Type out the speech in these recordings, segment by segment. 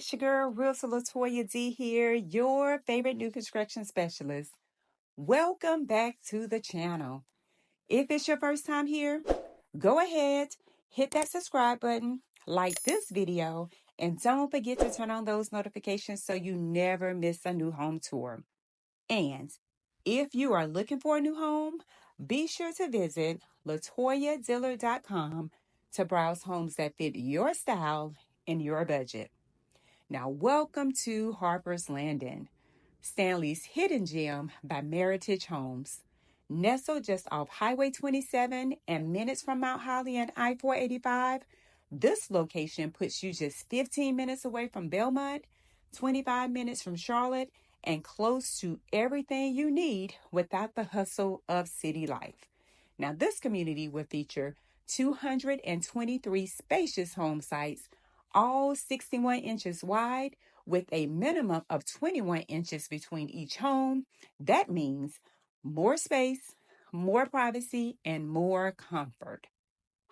It's your girl, Realtor Latoya D here, your favorite new construction specialist. Welcome back to the channel. If it's your first time here, go ahead, hit that subscribe button, like this video, and don't forget to turn on those notifications so you never miss a new home tour. And if you are looking for a new home, be sure to visit latoyadillard.com to browse homes that fit your style and your budget. Now, welcome to Harper's Landing, Stanley's hidden gem by Meritage Homes. Nestled just off Highway 27 and minutes from Mount Holly and I-485, this location puts you just 15 minutes away from Belmont, 25 minutes from Charlotte, and close to everything you need without the hustle of city life. Now, this community will feature 223 spacious home sites, all 61 inches wide, with a minimum of 21 inches between each home. That means more space, more privacy, and more comfort.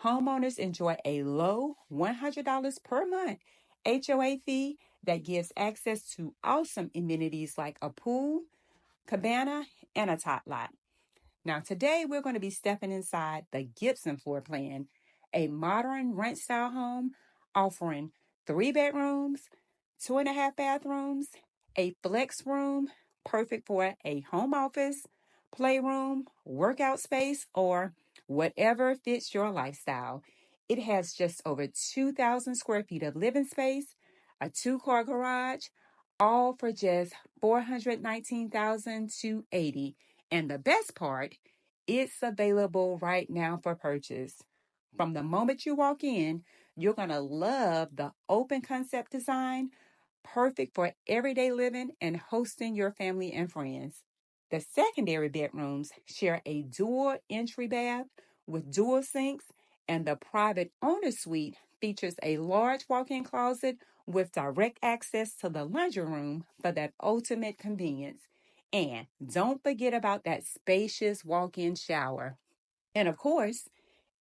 Homeowners enjoy a low $100 per month HOA fee that gives access to awesome amenities like a pool, cabana, and a tot lot. Now, today we're going to be stepping inside the Gibson floor plan, a modern rent-style home offering 3 bedrooms, 2.5 bathrooms, a flex room, perfect for a home office, playroom, workout space, or whatever fits your lifestyle. It has just over 2,000 square feet of living space, a 2-car garage, all for just $419,280. And the best part, it's available right now for purchase. From the moment you walk in, you're going to love the open concept design, perfect for everyday living and hosting your family and friends. The secondary bedrooms share a dual entry bath with dual sinks, and the private owner suite features a large walk-in closet with direct access to the laundry room for that ultimate convenience. And don't forget about that spacious walk-in shower. And of course,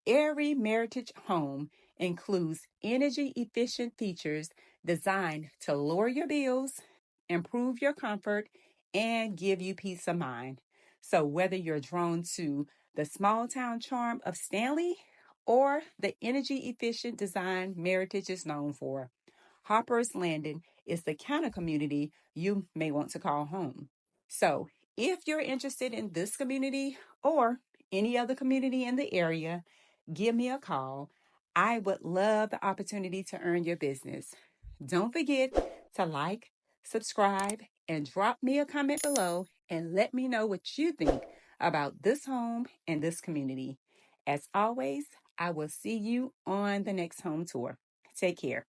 every Meritage home includes energy-efficient features designed to lower your bills, improve your comfort, and give you peace of mind. So whether you're drawn to the small town charm of Stanley or the energy-efficient design Meritage is known for, Harper's Landing is the kind of community you may want to call home. So if you're interested in this community or any other community in the area, give me a call. I would love the opportunity to earn your business. Don't forget to like, subscribe, and drop me a comment below and let me know what you think about this home and this community. As always, I will see you on the next home tour. Take care.